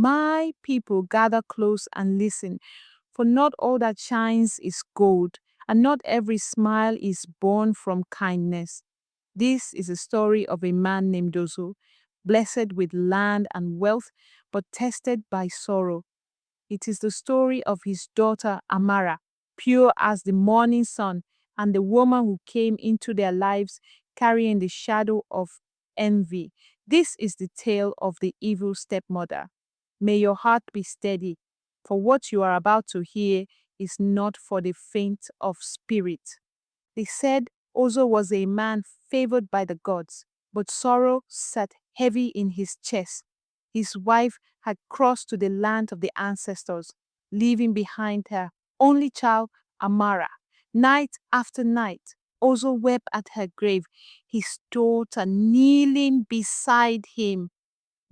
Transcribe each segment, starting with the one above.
My people, gather close and listen, for not all that shines is gold, and not every smile is born from kindness. This is a story of a man named Ozo, blessed with land and wealth, but tested by sorrow. It is the story of his daughter Amara, pure as the morning sun, and the woman who came into their lives carrying the shadow of envy. This is the tale of the evil stepmother. May your heart be steady, for what you are about to hear is not for the faint of spirit. They said Ozo was a man favored by the gods, but sorrow sat heavy in his chest. His wife had crossed to the land of the ancestors, leaving behind her only child, Amara. Night after night, Ozo wept at her grave, his daughter kneeling beside him,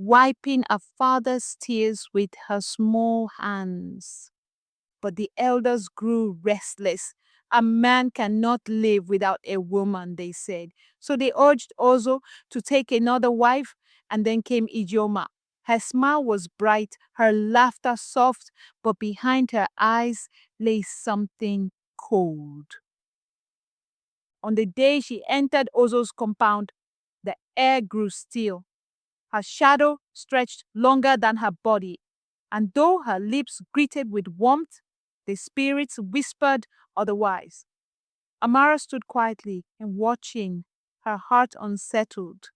wiping her father's tears with her small hands. But the elders grew restless. A man cannot live without a woman, they said. So they urged Ozo to take another wife, and then came Ijeoma. Her smile was bright, her laughter soft, but behind her eyes lay something cold. On the day she entered Ozo's compound, the air grew still. Her shadow stretched longer than her body, and though her lips greeted with warmth, the spirits whispered otherwise. Amara stood quietly and watching, her heart unsettled.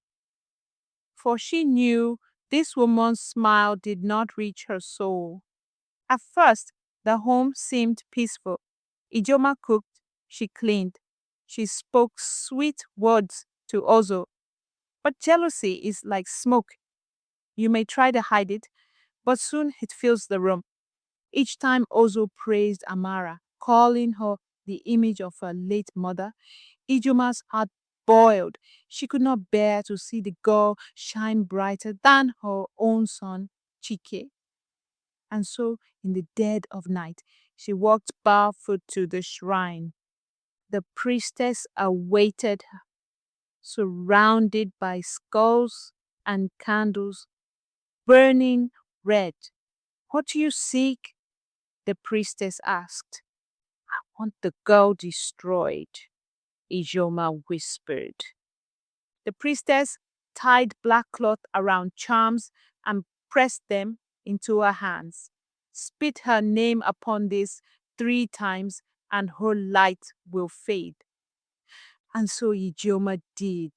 For she knew this woman's smile did not reach her soul. At first, the home seemed peaceful. Ijeoma cooked, she cleaned, she spoke sweet words to Ozo. But jealousy is like smoke. You may try to hide it, but soon it fills the room. Each time Ozo praised Amara, calling her the image of her late mother, Ijeoma's heart boiled. She could not bear to see the girl shine brighter than her own son, Chike. And so, in the dead of night, she walked barefoot to the shrine. The priestess awaited her, surrounded by skulls and candles burning red. "What do you seek?" the priestess asked. "I want the girl destroyed," Ijeoma whispered. The priestess tied black cloth around charms and pressed them into her hands. "Spit her name upon this 3 times and her light will fade." And so Ijeoma did.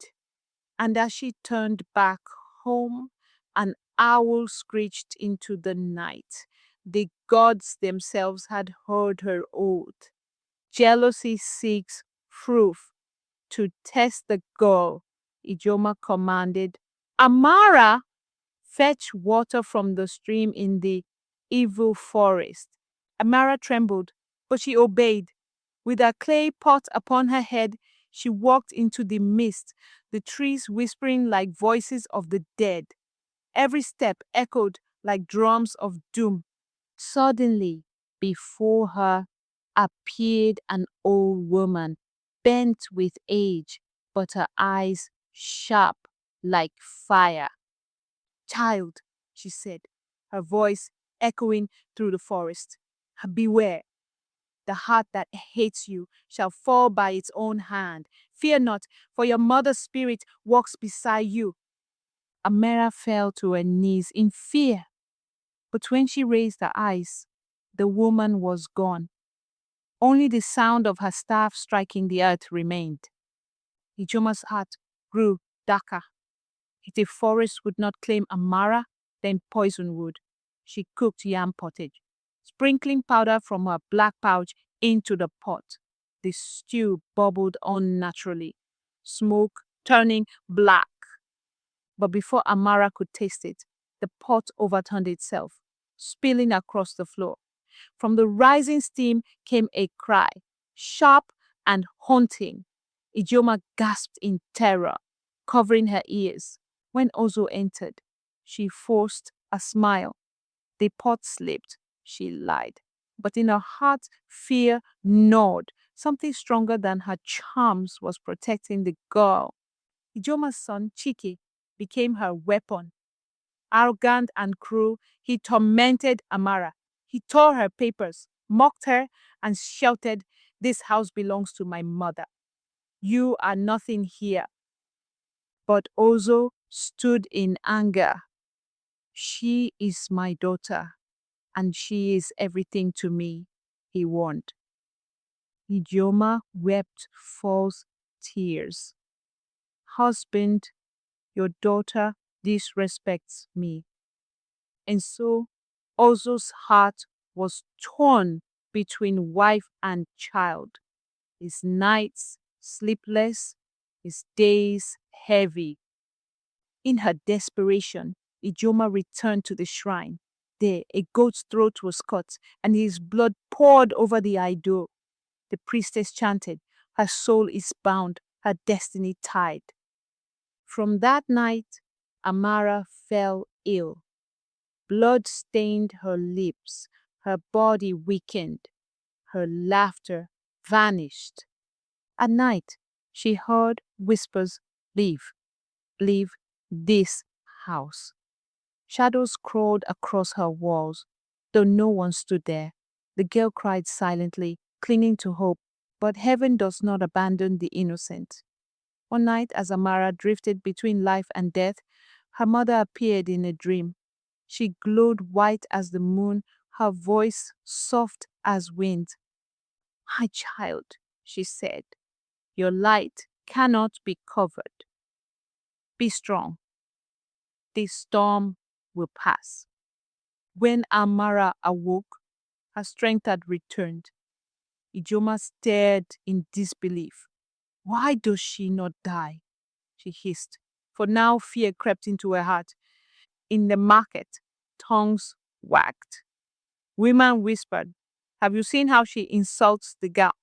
And as she turned back home, an owl screeched into the night. The gods themselves had heard her oath. Jealousy seeks proof. To test the girl, Ijeoma commanded, "Amara, fetch water from the stream in the evil forest." Amara trembled, but she obeyed. With a clay pot upon her head, she walked into the mist, the trees whispering like voices of the dead. Every step echoed like drums of doom. Suddenly, before her appeared an old woman, bent with age, but her eyes sharp like fire. "Child," she said, her voice echoing through the forest, "beware. The heart that hates you shall fall by its own hand. Fear not, for your mother's spirit walks beside you." Amara fell to her knees in fear, but when she raised her eyes, the woman was gone. Only the sound of her staff striking the earth remained. Ijeoma's heart grew darker. If the forest would not claim Amara, then poison would. She cooked yam pottage, sprinkling powder from her black pouch into the pot. The stew bubbled unnaturally, smoke turning black. But before Amara could taste it, the pot overturned itself, spilling across the floor. From the rising steam came a cry, sharp and haunting. Ijeoma gasped in terror, covering her ears. When Ozo entered, she forced a smile. The pot slipped, she lied. But in her heart, fear gnawed. Something stronger than her charms was protecting the girl. Ijeoma's son, Chike, became her weapon. Arrogant and cruel, he tormented Amara. He tore her papers, mocked her, and shouted, "This house belongs to my mother. You are nothing here." But Ozo stood in anger. "She is my daughter, and she is everything to me," he warned. Ijeoma wept false tears. "Husband, your daughter disrespects me." And so Ozo's heart was torn between wife and child. His nights sleepless, his days heavy. In her desperation, Ijeoma returned to the shrine. There, a goat's throat was cut, and his blood poured over the idol. The priestess chanted, "Her soul is bound, her destiny tied." From that night, Amara fell ill. Blood stained her lips, her body weakened, her laughter vanished. At night, she heard whispers, "Leave, leave this house." Shadows crawled across her walls, though no one stood there. The girl cried silently, clinging to hope, but heaven does not abandon the innocent. One night, as Amara drifted between life and death, her mother appeared in a dream. She glowed white as the moon, her voice soft as wind. "My child," she said, "your light cannot be covered. Be strong. This storm will pass." When Amara awoke, her strength had returned. Ijeoma stared in disbelief. "Why does she not die?" she hissed, for now fear crept into her heart. In the market, tongues wagged. Women whispered, "Have you seen how she insults the girl?"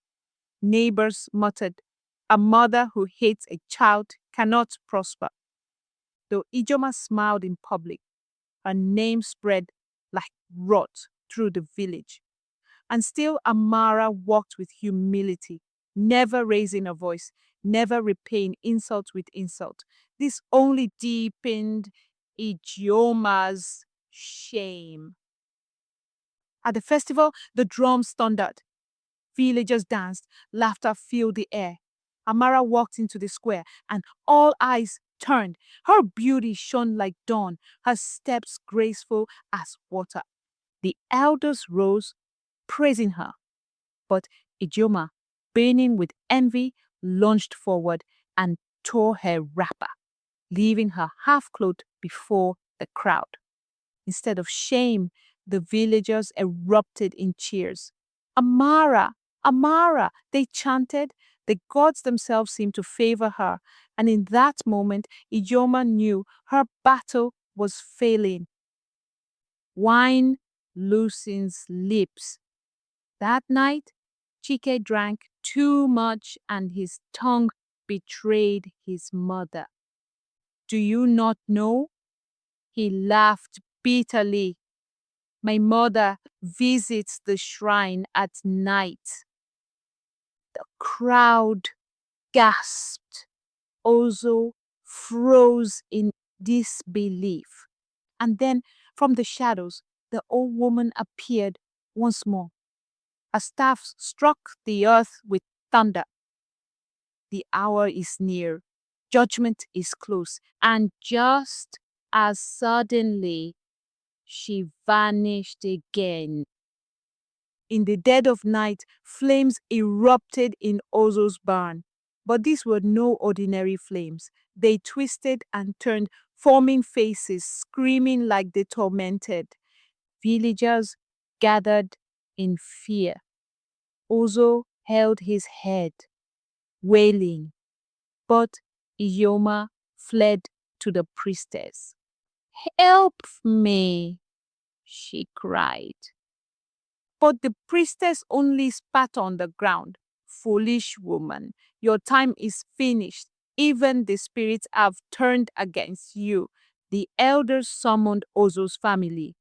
Neighbors muttered, "A mother who hates a child cannot prosper." Though Ijeoma smiled in public, her name spread like rot through the village. And still Amara walked with humility, never raising a voice, never repaying insult with insult. This only deepened Ijeoma's shame. At the festival, the drums thundered. Villagers danced, laughter filled the air. Amara walked into the square, and all eyes turned. Her beauty shone like dawn, her steps graceful as water. The elders rose, praising her. But Ijeoma, burning with envy, lunged forward and tore her wrapper, leaving her half-clothed before the crowd. Instead of shame, the villagers erupted in cheers. "Amara! Amara!" they chanted. The gods themselves seemed to favor her, and in that moment, Ijeoma knew her battle was failing. Wine loosens lips. That night, Chike drank too much and his tongue betrayed his mother. "Do you not know?" He laughed bitterly. "My mother visits the shrine at night." The crowd gasped. Ozo froze in disbelief. And then, from the shadows, the old woman appeared once more. A staff struck the earth with thunder. "The hour is near. Judgment is close." And just as suddenly, she vanished again. In the dead of night, flames erupted in Ozo's barn. But these were no ordinary flames. They twisted and turned, forming faces, screaming like the tormented. Villagers gathered in fear. Ozo held his head, wailing. But Ijeoma fled to the priestess. "Help me," she cried. But the priestess only spat on the ground. "Foolish woman, your time is finished. Even the spirits have turned against you." The elders summoned Ozo's family.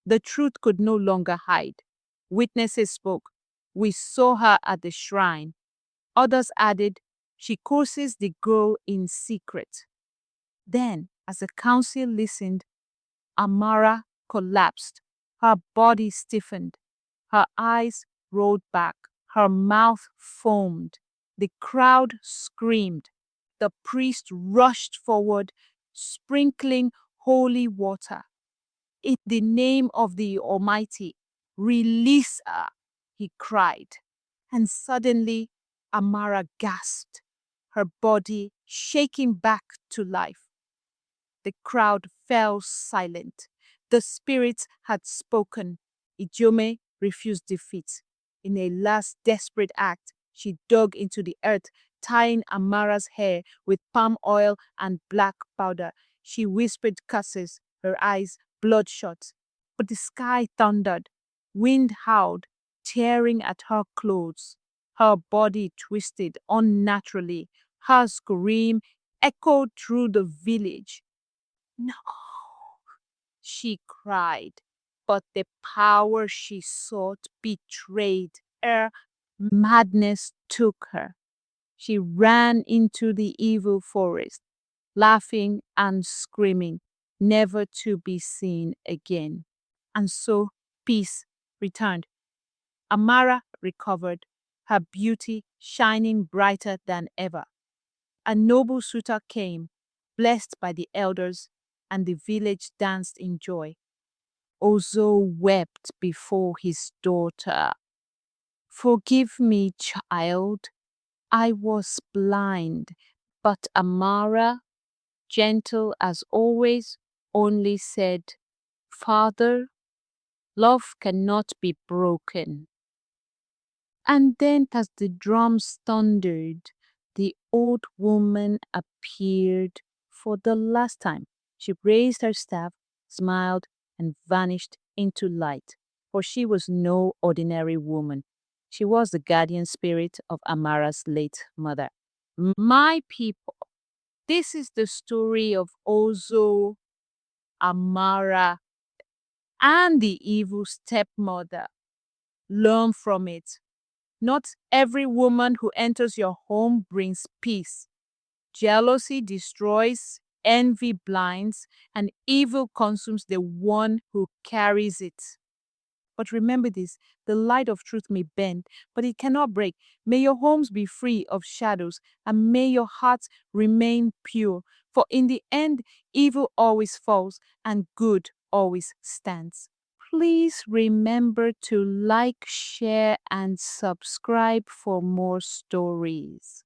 The truth could no longer hide. Witnesses spoke. "We saw her at the shrine." Others added, "She curses the girl in secret." Then, as the council listened, Amara collapsed. Her body stiffened. Her eyes rolled back. Her mouth foamed. The crowd screamed. The priest rushed forward, sprinkling holy water. In the name of the Almighty, release her, he cried. And suddenly, Amara gasped, her body shaking back to life. The crowd fell silent. The spirits had spoken. Ijeoma refused defeat. In a last desperate act, she dug into the earth, tying Amara's hair with palm oil and black powder. She whispered curses, her eyes bloodshot. But the sky thundered. Wind howled, tearing at her clothes. Her body twisted unnaturally. Her scream echoed through the village. No, she cried, but the power she sought betrayed her. Madness took her. She ran into the evil forest, laughing and screaming, never to be seen again. And so peace returned. Amara recovered, her beauty shining brighter than ever. A noble suitor came, blessed by the elders, and the village danced in joy. Ozo wept before his daughter. Forgive me, child. I was blind, but Amara, gentle as always, only said, Father, love cannot be broken. And then, as the drums thundered, the old woman appeared for the last time. She raised her staff, smiled, and vanished into light. For she was no ordinary woman. She was the guardian spirit of Amara's late mother. My people, this is the story of Ozo, Amara, and the evil stepmother. Learn from it. Not every woman who enters your home brings peace. Jealousy destroys, envy blinds, and evil consumes the one who carries it. But remember this, the light of truth may bend, but it cannot break. May your homes be free of shadows, and may your hearts remain pure. For in the end, evil always falls, and good always stands. Please remember to like, share, and subscribe for more stories.